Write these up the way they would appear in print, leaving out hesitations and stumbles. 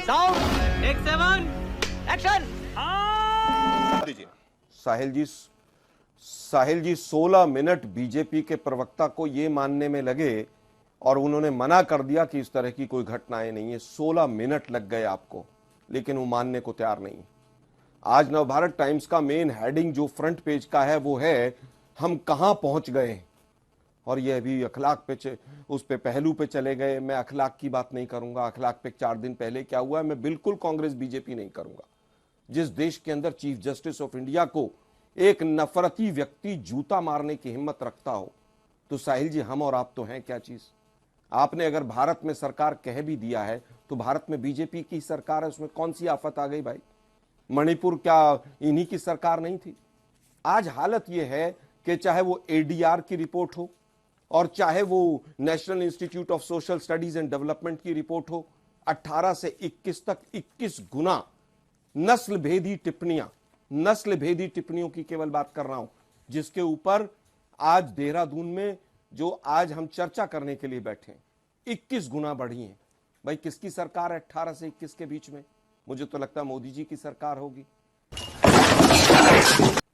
Sound take 7 action. Sahil ji 16 minute BJP के प्रवक्ता को ये मानने में लगे और उन्होंने मना कर दिया कि इस तरह की कोई घटनाएं नहीं है। 16 मिनट लग गए आपको, लेकिन वो मानने को तैयार नहीं। आज नवभारत टाइम्स का मेन हेडिंग जो फ्रंट पेज का है वो है हम कहां पहुंच गए हैं, और ये अभी अखलाक पे उस पे पहलू पे चले गए। मैं अखलाक की बात नहीं करूंगा। अखलाक पे 4 दिन पहले क्या हुआ है, मैं बिल्कुल कांग्रेस बीजेपी नहीं करूंगा। जिस देश के अंदर चीफ जस्टिस ऑफ इंडिया को एक नफरती व्यक्ति जूता मारने की हिम्मत रखता हो, तो साहिल जी हम और आप तो हैं क्या चीज। आपने अगर भारत में सरकार कह भी दिया है तो भारत में बीजेपी की सरकार है, उसमें कौन सी आफत आ गई भाई। मणिपुर क्या इन्हीं की सरकार नहीं थी। आज हालत यह है कि चाहे वो एडीआर की रिपोर्ट हो और चाहे वो national institute of social studies and development की रिपोर्ट हो, 18 से 21 तक 21 गुना नस्ल भेदी टिप्पणियों की केवल बात कर रहा हूं, जिसके ऊपर आज देहरादून में जो आज हम चर्चा करने के लिए बैठे हैं 21 गुना बढ़ी हैं। भाई किसकी सरकार है 18 से 21 के बीच में? मुझे तो लगता है मोदी जी की सरकार होगी।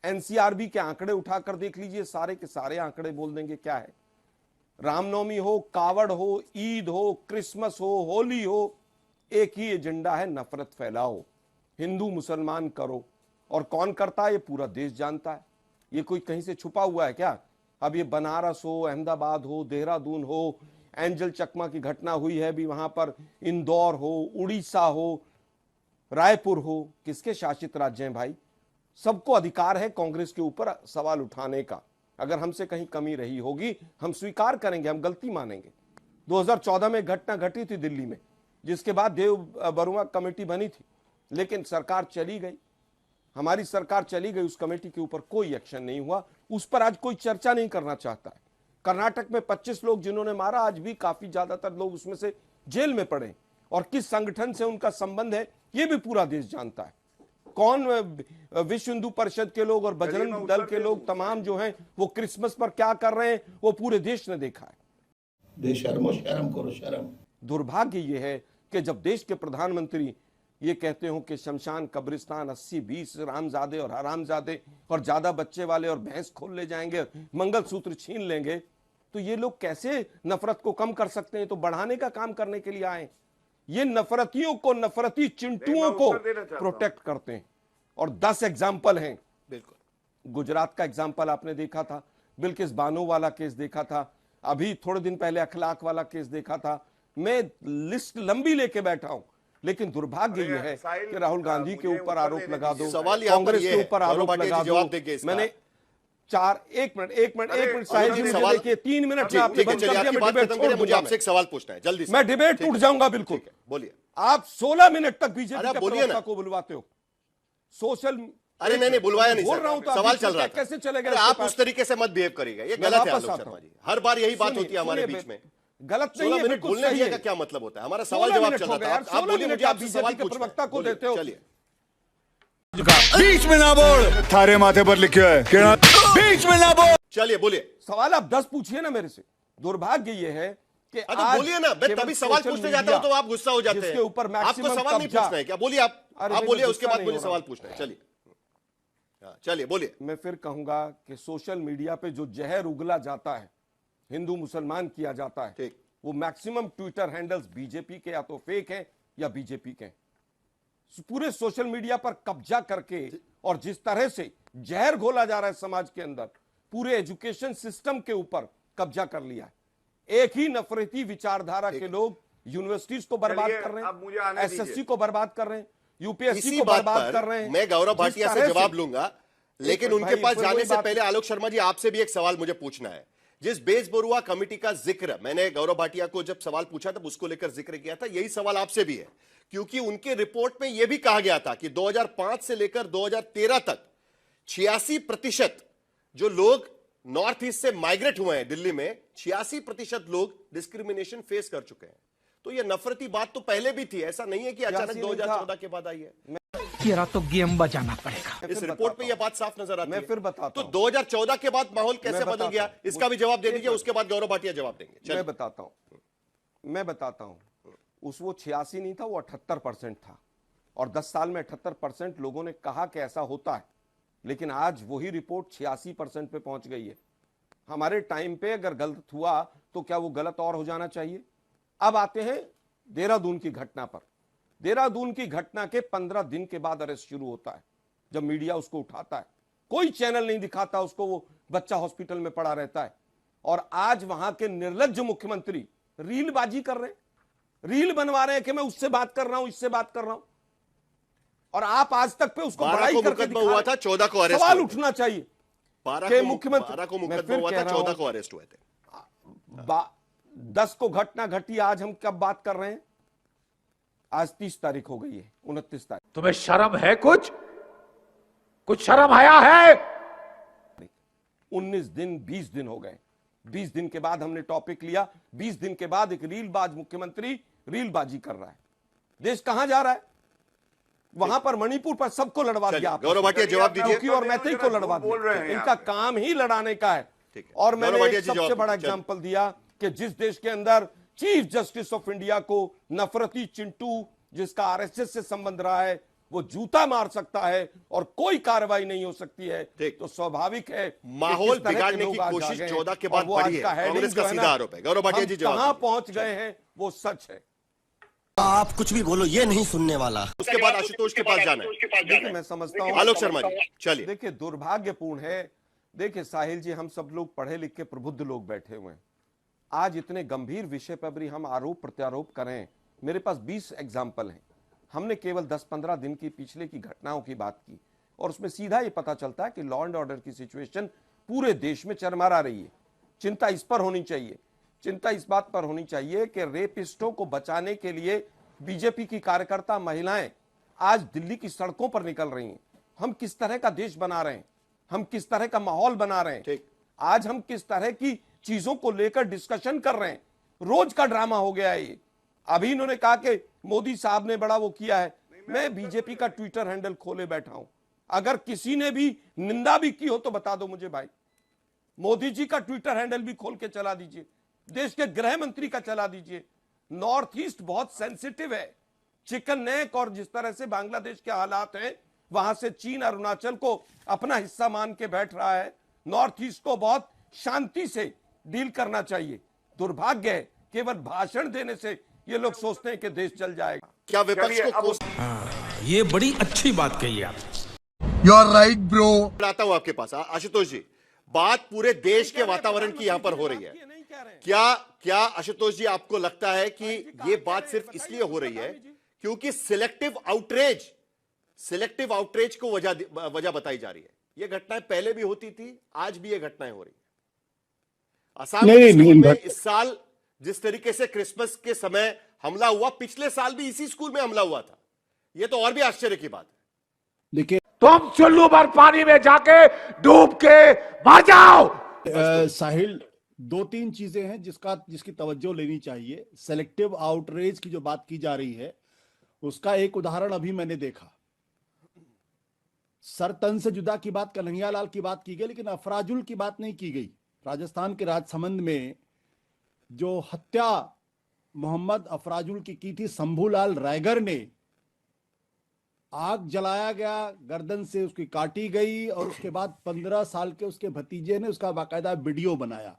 एनसीआरबी के आंकड़े उठाकर देख लीजिए, सारे के सारे आंकड़े बोल देंगे क्या है। रामनवमी हो, कावड़ हो, ईद हो, क्रिसमस हो, होली हो, एक ही एजेंडा है, नफरत फैलाओ, हिंदू मुसलमान करो। और कौन करता है ये पूरा देश जानता है। ये कोई कहीं से छुपा हुआ है क्या? अब ये बनारस हो, अहमदाबाद हो, देहरादून हो, एंजल चकमा की घटना हुई है भी वहां पर, इंदौर हो, उड़ीसा हो, रायपुर हो, किसके शासित राज्य हैं भाई? सबको अधिकार है कांग्रेस के ऊपर सवाल उठाने का। अगर हमसे कहीं कमी रही होगी हम स्वीकार करेंगे, हम गलती मानेंगे। 2014 में घटना घटी थी दिल्ली में, जिसके बाद देव बरुआ कमेटी बनी थी, लेकिन सरकार चली गई, हमारी सरकार चली गई, उस कमेटी के ऊपर कोई एक्शन नहीं हुआ, उस पर आज कोई चर्चा नहीं करना चाहता है। कर्नाटक में 25 लोग जिन्होंने मारा, आज भी काफी ज्यादातर लोग उसमें से जेल में पड़े, और किस संगठन से उनका संबंध है ये भी पूरा देश जानता है। कौन विश्व हिंदू परिषद के लोग और बजरंग दल के लोग तमाम जो हैं वो क्रिसमस पर क्या कर रहे हैं वो पूरे देश ने देखा है। शर्म करो शर्म। दुर्भाग्य ये है कि जब देश के प्रधानमंत्री ये कहते हो कि शमशान कब्रिस्तान 80-20 रामजादे और हरामजादे और ज्यादा बच्चे वाले और भैंस खोल ले जाएंगे, मंगलसूत्र छीन लेंगे, तो ये लोग कैसे नफरत को कम कर सकते हैं? तो बढ़ाने का काम करने के लिए आए। ये नफरतियों को, नफरती चिंटुओं को प्रोटेक्ट करते हैं। और 10 एग्जाम्पल हैं। बिल्कुल गुजरात का एग्जाम्पल आपने देखा था, बिल्किस बानो वाला केस देखा था, अभी थोड़े दिन पहले अखलाक वाला केस देखा था। मैं लिस्ट लंबी लेके बैठा हूं, लेकिन दुर्भाग्य यह है कि राहुल गांधी के ऊपर आरोप लगा दो, कांग्रेस के ऊपर आरोप लगा दो। मैंने एक मिनट साहिल जी, मुझे देखिए 3 मिनट में आपने बंद कर दिया। मैं डिबेट छोड़ दूंगा। मुझे आपसे एक सवाल पूछना है जल्दी से। मैं डिबेट टूट जाऊंगा बिल्कुल। बोलिए। आप 16 मिनट तक बीजेपी के प्रवक्ता को बुलवाते हो सोशल। अरे नहीं बुलवाया नहीं, बोल रहा हूं तो सवाल चल रहा है, कैसे चलेगा? आप उस तरीके से मत बिहेव करिएगा, ये गलत है आलोक शर्मा जी। हर बार यही बात होती है हमारे बीच में। गलत नहीं है। 16 मिनट बोलने दिया का क्या मतलब होता है? हमारा सवाल जवाब चल रहा था, आप बोलिए, मुझे आपसे सवाल पूछना है। प्रवक्ता को देते हो। चलिए। बीच में ना बोल, थारे माथे पर लिखा है बीच में ना बोल। चलिए बोलिए। सवाल आप 10 पूछिए ना मेरे से। दुर्भाग्य ये है कि आज बोलिए ना, मैं तभी सवाल पूछने जाता हूं तो आप गुस्सा हो जाते हैं। ऊपर आपको सवाल नहीं पूछना है क्या? बोलिए आप बोलिए, उसके बाद मुझे सवाल पूछना है। चलिए चलिए बोलिए। मैं फिर कहूंगा कि सोशल मीडिया पे जो जहर उगला जाता है, हिंदू मुसलमान किया जाता है, वो मैक्सिमम ट्विटर हैंडल्स बीजेपी के या तो फेक हैं या बीजेपी के। पूरे सोशल मीडिया पर कब्जा करके और जिस तरह से जहर घोला जा रहा है समाज के अंदर, पूरे एजुकेशन सिस्टम के ऊपर कब्जा कर लिया है। एक ही नफरती विचारधारा के लोग यूनिवर्सिटीज को बर्बाद कर रहे हैं, एसएससी को बर्बाद कर रहे हैं, यूपीएससी को बर्बाद कर रहे हैं। मैं गौरव भाटिया से जवाब लूंगा, लेकिन उनके पास जाने से पहले आलोक शर्मा जी आपसे भी एक सवाल मुझे पूछना है। जिस बेस बरुआ कमेटी का जिक्र मैंने गौरव भाटिया को जब सवाल पूछा तब उसको लेकर जिक्र किया था, यही सवाल आपसे भी है, क्योंकि उनके रिपोर्ट में यह भी कहा गया था कि 2005 से लेकर 2013 तक 86% जो लोग नॉर्थ ईस्ट से माइग्रेट हुए हैं दिल्ली में, 86% लोग डिस्क्रिमिनेशन फेस कर चुके हैं। तो यह नफरती बात तो पहले भी थी, ऐसा नहीं है कि अचानक 2014 के बाद आई है। तेरा तो गेम बजाना पड़ेगा। इस रिपोर्ट में यह बात साफ नजर आती है। मैं फिर बताता तो 2014 के बाद माहौल कैसे बदल गया, इसका भी जवाब दे दीजिए, उसके बाद गौरव भाटिया जवाब देंगे। मैं बताता हूं वो 86 नहीं था, वो 78% था। और 10 साल में 78% लोगों ने कहा कि ऐसा होता है, लेकिन आज वही रिपोर्ट 86% पे पहुंच गई है। हमारे टाइम पे अगर गलत हुआ तो क्या वो गलत और हो जाना चाहिए? अब आते हैं देहरादून की घटना पर। देहरादून की घटना के 15 दिन के बाद अरेस्ट शुरू होता है, जब मीडिया उसको उठाता है। कोई चैनल नहीं दिखाता उसको, वो बच्चा हॉस्पिटल में पड़ा रहता है। और आज वहां के निर्लज्ज मुख्यमंत्री रीलबाजी कर रहे हैं, रील बनवा रहे हैं कि मैं उससे बात कर रहा हूं, इससे बात कर रहा हूं, और आप आज तक पे उसको 12 बड़ाई को करके मुकदमा दिखा हुआ रहे था, हैं। 14 को अरेस्ट सवाल हुए। उठना चाहिए 12 कि को मुख्यमंत्री, 12 को मैं मुकदमा फिर हुआ कह था, रहा 14 हूं, को अरेस्ट हुए थे। 10 को घटना घटी, आज हम कब बात कर रहे हैं? आज 30 तारीख हो गई है, 29 तारीख। तुम्हें शर्म है? कुछ शर्म आया है? 19 दिन 20 दिन हो गए। 20 दिन के बाद हमने टॉपिक लिया, 20 दिन के बाद एक रीलबाज मुख्यमंत्री रीलबाजी कर रहा है। देश कहां जा रहा है? वहां पर मणिपुर पर सबको लड़वा दिया आपने। गौरव भाटिया जवाब दीजिए। चौकी और मैत्री को लड़वा दिया। इनका काम ही लड़ाने का है। ठीक है। और गौरव मैंने भाटिया एक जी जवाब सबसे बड़ा दीजिए। एग्जांपल दिया कि जिस देश के अंदर चीफ जस्टिस ऑफ इंडिया को नफरती चिंटू, जिसका आरएसएस से संबंध रहा है, वो जूता मार सकता है और कोई कार्रवाई नहीं हो सकती है, ठीक। तो स्वाभाविक है कि माहौल किस तरह के बिगाड़ने लोग की आज कोशिश आ गए हैं। 14 के और बाद वो आज बढ़ी है। का heading कांग्रेस का जो है सीधा ना, आरोप है। गौरव भाटिया जी हम जवाब कहां दीजिए। पहुंच गए हैं वो सच है। आप कुछ भी बोलो, ये नहीं सुनने वाला। उसके बाद आशुतोष के पास जाना है। देखिए, मैं समझता हूं, आलोक शर्मा जी चलिए। देखिए दुर्भाग्यपूर्ण है। देखिए साहिल जी, हम सब लोग पढ़े लिखे प्रबुद्ध लोग बैठे हुए हैं। आज इतने गंभीर विषय पर भी हम आरोप प्रत्यारोप करें। मेरे पास 20 एग्जाम्पल हैं। हमने केवल 10-15 दिन की पिछले की घटनाओं की बात की, और उसमें सीधा ये पता चलता है कि लॉ एंड ऑर्डर की सिचुएशन पूरे देश में चरमरा रही है। चिंता इस पर होनी चाहिए, चिंता इस बात पर होनी चाहिए कि रेपिस्टों को बचाने के लिए बीजेपी की कार्यकर्ता महिलाएं आज दिल्ली की सड़कों पर निकल रही हैं। हम किस तरह का देश बना रहे हैं, हम किस तरह का माहौल बना रहे हैं, ठीक। आज हम किस तरह की चीजों को लेकर डिस्कशन कर रहे हैं। रोज का ड्रामा हो गया है ये। अभी इन्होंने कहा कि मोदी साहब ने बड़ा वो किया है। मैं बीजेपी का ट्विटर हैंडल खोले बैठा हूं, अगर किसी ने भी निंदा भी की हो तो बता दो मुझे भाई। मोदी जी का ट्विटर हैंडल भी खोल के चला दीजिए, देश के गृह मंत्री का चला दीजिए। नॉर्थ ईस्ट बहुत सेंसिटिव है, चिकन नेक और जिस तरह से बांग्लादेश के हालात हैं, वहां से चीन अरुणाचल को अपना हिस्सा मान के बैठ रहा है। नॉर्थ ईस्ट को बहुत शांति से डील करना चाहिए। दुर्भाग्य है, केवल भाषण देने से ये लोग सोचते हैं कि देश चल जाएगा। क्या विपक्ष को ये बड़ी अच्छी बात कही आप। You are right bro. आता हूं आपके पास आशुतोष जी, बात पूरे देश के वातावरण की यहां पर हो रही है। क्या आशुतोष जी आपको लगता है कि ये बात सिर्फ इसलिए हो रही है क्योंकि सिलेक्टिव आउटरीच को वजह बताई जा रही है? ये घटनाएं पहले भी होती थी, आज भी ये घटनाएं हो रही है। असम के स्कूल में इस साल जिस तरीके से क्रिसमस के समय हमला हुआ, पिछले साल भी इसी स्कूल में हमला हुआ था। यह तो और भी आश्चर्य की बात है। देखिए, तुम चुल्लू भर पानी में जाके डूब के मर जाओ। साहिल, 2-3 चीजें हैं जिसकी तवज्जो लेनी चाहिए। सेलेक्टिव आउटरीच की जो बात की जा रही है, उसका एक उदाहरण अभी मैंने देखा। सर तन से जुदा की बात कन्हैयालाल की बात की गई, लेकिन अफराजुल की बात नहीं की गई। राजस्थान के राजसमंद में जो हत्या मोहम्मद अफराजुल की थी, शंभूलाल रायगर ने, आग जलाया गया, गर्दन से उसकी काटी गई, और उसके बाद 15 साल के उसके भतीजे ने उसका बाकायदा वीडियो बनाया।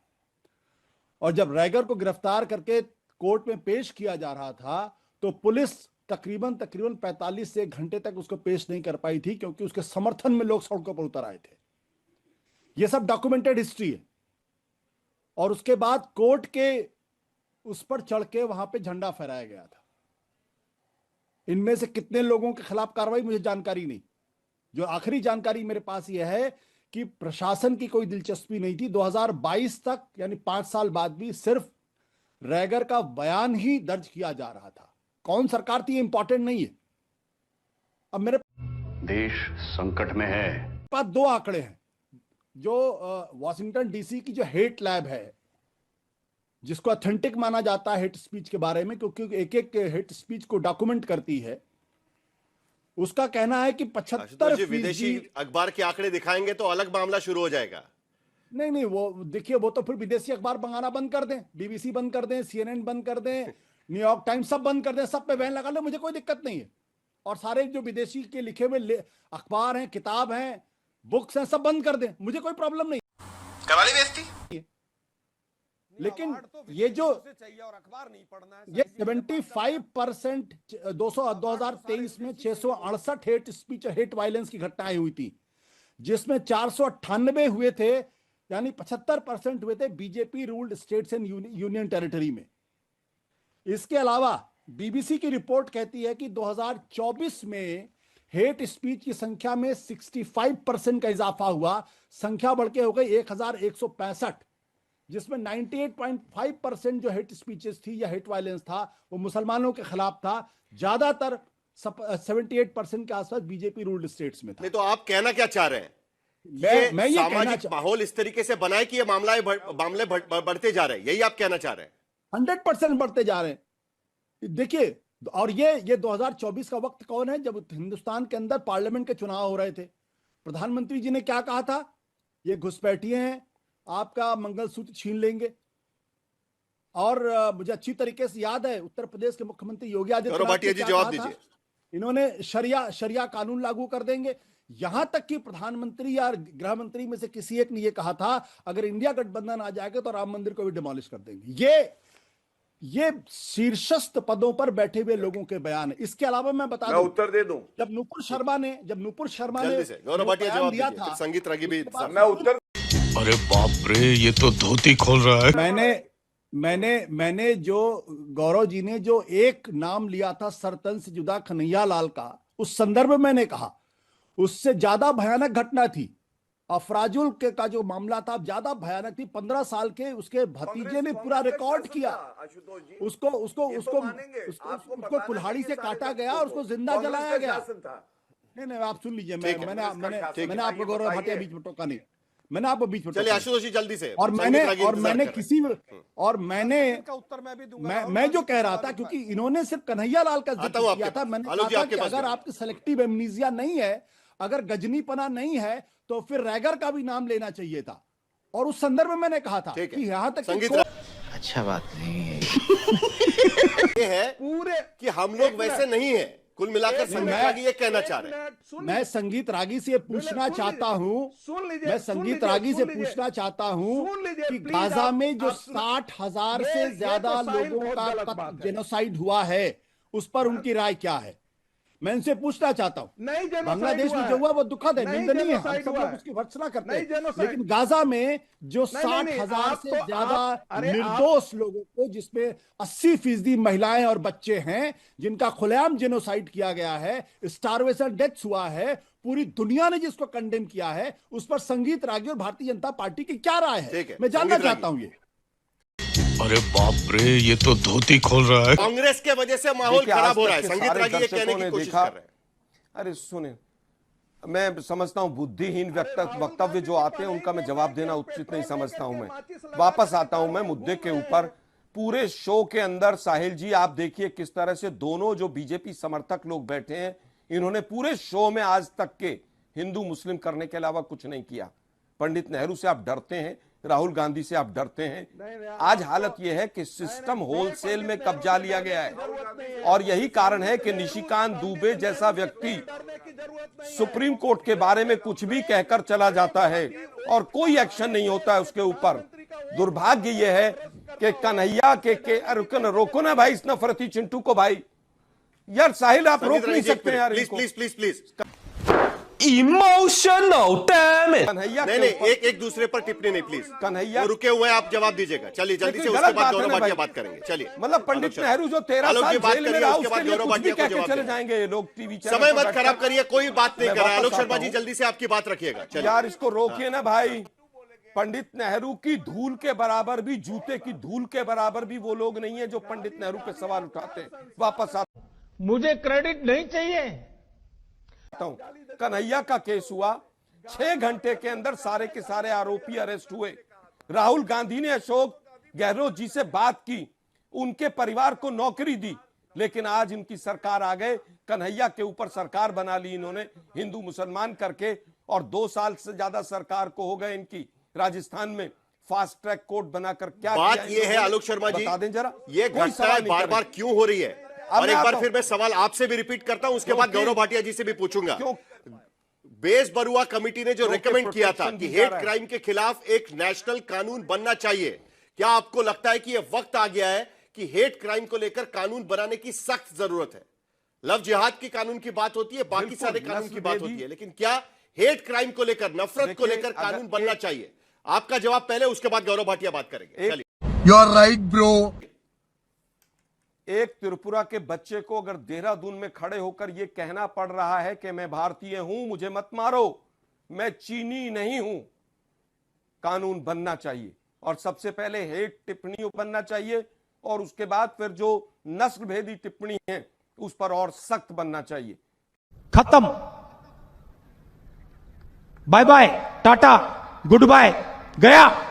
और जब रायगर को गिरफ्तार करके कोर्ट में पेश किया जा रहा था, तो पुलिस तकरीबन 45 से 1 घंटे तक उसको पेश नहीं कर पाई थी, क्योंकि उसके समर्थन में लोग सड़कों पर उतर आए थे। यह सब डॉक्यूमेंटेड हिस्ट्री है। और उसके बाद कोर्ट के उस पर चढ़ के वहां पे झंडा फहराया गया था। इनमें से कितने लोगों के खिलाफ कार्रवाई मुझे जानकारी नहीं। जो आखिरी जानकारी मेरे पास यह है कि प्रशासन की कोई दिलचस्पी नहीं थी। 2022 तक, यानी 5 साल बाद भी सिर्फ रैगर का बयान ही दर्ज किया जा रहा था। कौन सरकार थी, इंपॉर्टेंट नहीं है। अब मेरे देश संकट में है। पास 2 आंकड़े हैं। जो वॉशिंगटन डीसी की जो हेट लैब है, जिसको ऑथेंटिक माना जाता है हेट स्पीच के बारे में, क्योंकि एक हेट स्पीच को डॉक्यूमेंट करती है, उसका कहना है कि 75% विदेशी अखबार के आंकड़े दिखाएंगे तो अलग मामला शुरू हो जाएगा। नहीं, वो देखिए, वो तो फिर विदेशी अखबार मंगाना बंद कर दें, बीबीसी बंद कर दें, CNN बंद कर दें, न्यूयॉर्क टाइम्स सब बंद कर दें, सब पे बैन लगा लो, मुझे कोई दिक्कत नहीं है। और सारे जो विदेशी के लिखे हुए अखबार हैं, किताब हैं, बुक्स हैं, सब बंद कर दें, मुझे कोई प्रॉब्लम नहीं। करवा ली बेइज्जती। लेकिन ये जो चाहिए और अखबार नहीं पढ़ना है, ये 75% 2023 में 668 हेट स्पीच, हेट वायलेंस की घटनाएं हुई थी, जिसमें 498 हुए थे, यानी 75% हुए थे BJP ruled states and union territory में। इसके अलावा बीबीसी की रिपोर्ट कहती है कि 2024 में हेट स्पीच की संख्या में 65% का इजाफा हुआ, संख्या बढ़ के हो गई 1165, जिसमें 98.5% जो हेट स्पीचेस थी या हेट वायलेंस था वो मुसलमानों के खिलाफ था, ज्यादातर 78% के आसपास बीजेपी रूल्ड स्टेट्स में था। नहीं तो आप कहना क्या चाह रहे हैं? मैं ये सामाजिक माहौल इस तरीके से बनाए कि ये मामले बढ़ते जा रहे हैं, यही आप कहना चाह रहे हैं? 100% बढ़ते जा रहे हैं। देखिए, और ये 2024 का वक्त कौन है, जब हिंदुस्तान के अंदर पार्लियामेंट के चुनाव हो रहे थे। प्रधानमंत्री जी ने क्या कहा था, ये घुसपैठिए हैं, आपका मंगलसूत्र छीन लेंगे। और मुझे अच्छी तरीके से याद है, उत्तर प्रदेश के मुख्यमंत्री योगी आदित्यनाथ जी जवाब दीजिए। इन्होंने शरिया कानून लागू कर देंगे। यहां तक कि प्रधानमंत्री या गृह मंत्री में से किसी एक ने यह कहा था, अगर इंडिया गठबंधन आ जाएगा तो राम मंदिर को भी डिमोलिश कर देंगे। ये शीर्षस्थ पदों पर बैठे हुए लोगों के बयान है। इसके अलावा मैं बता दूं, उत्तर दे दूं, जब नूपुर शर्मा ने जल्दी से गौरव भाटिया जवाब दिया दीजिए, था, संगीत रागी भी मैं उत्तर। अरे बाप रे, ये तो धोती खोल रहा है। मैंने जो गौरव जी ने जो एक नाम लिया था सरतन से जुदा कन्हैया लाल का, उस संदर्भ में मैंने कहा उससे ज्यादा भयानक घटना थी अफराजुल के का जो मामला था, ज्यादा भयानक थी। 15 साल के उसके भतीजे ने पूरा रिकॉर्ड किया, उसको कुल्हाड़ी से काटा गया और उसको जिंदा जलाया गया। नहीं, आप सुन लीजिए, मैंने आपको गौरव भाटिया बीच में टोका नहीं, मैंने आपको बीच में। चलिए आशुतोष जी जल्दी से। और मैं जो कह रहा था, क्योंकि इन्होंने सिर्फ कन्हैया लाल का जिक्र किया था, मैंने कहा कि अगर आपकी सेलेक्टिव एमनीजिया नहीं है, अगर गजनीपना नहीं है, तो फिर रैगर का भी नाम लेना चाहिए था। और उस संदर्भ में मैंने कहा था कि यहां तक अच्छा बात नहीं है ये है पूरे कि हम लोग वैसे नहीं है। कुल मिलाकर संगीत रागी ये कहना चाह रहे हैं। मैं संगीत रागी से पूछना चाहता हूं, मैं संगीत रागी से पूछना चाहता हूं कि गाजा में जो 60,000 से ज्यादा लोगों का जेनोसाइड हुआ है, उस पर उनकी राय क्या है? मैं इनसे पूछना चाहता हूं। बांग्लादेश में जो हुआ वो दुखद है, निंदनीय है, हम सब लोग उसकी भर्त्सना करते हैं, लेकिन गाजा में जो 60,000 से ज्यादा निर्दोष लोगों को, जिसमें 80% महिलाएं और बच्चे हैं, जिनका खुलेआम जेनोसाइड किया गया है, स्टारवेशन डेथ्स हुआ है, पूरी दुनिया ने जिसको कंडेम किया है, उस पर संगीत रागी और भारतीय जनता पार्टी की क्या राय है? मैं जानना चाहता हूं। ये अरे बाप रे, ये तो धोती खोल रहा है। कांग्रेस के वजह से माहौल खराब हो रहा है, संगीत रागी ये कहने की कोशिश कर रहे हैं। अरे सुने, मैं समझता हूं बुद्धिहीन वक्तव्य जो आते हैं उनका मैं जवाब देना उचित नहीं समझता हूं। मैं वापस आता हूं मैं मुद्दे के ऊपर। पूरे शो के अंदर साहिल जी आप देखिए किस तरह से दोनों जो बीजेपी समर्थक लोग बैठे हैं, इन्होंने पूरे शो में आज तक के हिंदू मुस्लिम करने के अलावा कुछ नहीं किया। पंडित नेहरू से आप डरते हैं, राहुल गांधी से आप डरते हैं। आज हालत यह है कि सिस्टम होलसेल में कब्जा लिया गया है, और यही कारण है कि निशिकांत दुबे जैसा व्यक्ति सुप्रीम कोर्ट के बारे में कुछ भी कहकर चला जाता है और कोई एक्शन नहीं होता है उसके ऊपर। दुर्भाग्य यह है कि कन्हैया के रोको ना भाई इस नफरती चिंटू को। भाई यार साहिल आप रोक नहीं सकते यार, प्लीज इमोशनल डैम इट। नहीं, एक दूसरे पर टिप्पणी नहीं प्लीज। कन्हैया रुके हुए आप जवाब दीजिएगा। चलिए जल्दी से, उसके बाद गौरव भाटिया बात करेंगे। चलिए, मतलब पंडित नेहरू जो 13 साल जेल में रहा, उसके लिए कुछ भी कह के चले जाएंगे ये लोग टीवी चैनल। समय मत खराब करिए, कोई बात नहीं कर रहा है। आलोक शर्मा जी जल्दी से आपकी बात रखिएगा। यार इसको रोकिए ना भाई। पंडित नेहरू की धूल के बराबर भी, जूते की धूल के बराबर भी वो लोग नहीं है जो पंडित नेहरू पे सवाल उठाते हैं। वापस आता, मुझे क्रेडिट नहीं चाहिए। कन्हैया का केस हुआ, 6 घंटे के अंदर सारे के सारे आरोपी अरेस्ट हुए। राहुल गांधी ने अशोक गहलोत जी से बात की, उनके परिवार को नौकरी दी, लेकिन आज इनकी सरकार आ गए, कन्हैया के ऊपर सरकार बना ली इन्होंने हिंदू मुसलमान करके, और 2 साल से ज्यादा सरकार को हो गए इनकी राजस्थान में। फास्ट ट्रैक कोर्ट बनाकर क्या बात किया ये है इन्होंने? आलोक शर्मा जी, बता दें जरा। ये कोई सवाल घटनाएं नहीं बार कर बार रहे। क्यों हो रही है? अब और मैं एक बार आता फिर मैं सवाल आपसे भी रिपीट करता हूं, उसके बाद क्योंकि- गौरव भाटिया जी से भी पूछूंगा। क्यों बेस बरुआ कमेटी ने जो क्योंकि रिकमेंड किया था protection कि दी जा हेट रहा है। क्राइम के खिलाफ एक नेशनल कानून बनना चाहिए, क्या आपको लगता है कि यह वक्त आ गया है कि हेट क्राइम को लेकर कानून बनाने की सख्त जरूरत है? लव जिहाद की कानून की बात होती है, बाकी बिल्कुल, सारे कानून की बात नस्ल होती है, लेकिन क्या हेट क्राइम को लेकर, नफरत को देखिए, लेकर अगर कानून बनना चाहिए? आपका जवाब पहले, उसके बाद गौरव भाटिया बात करेंगे। चलिए। You are right bro. एक त्रिपुरा के बच्चे को अगर देहरादून में खड़े होकर यह कहना पड़ रहा है कि मैं भारतीय हूं, मुझे मत मारो, मैं चीनी नहीं हूं, कानून बनना चाहिए और सबसे पहले हेट टिप्पणी बनना चाहिए और उसके बाद फिर जो नस्ल भेदी टिप्पणी है उस पर और सख्त बनना चाहिए। खत्म, bye bye, tata, goodbye, गया।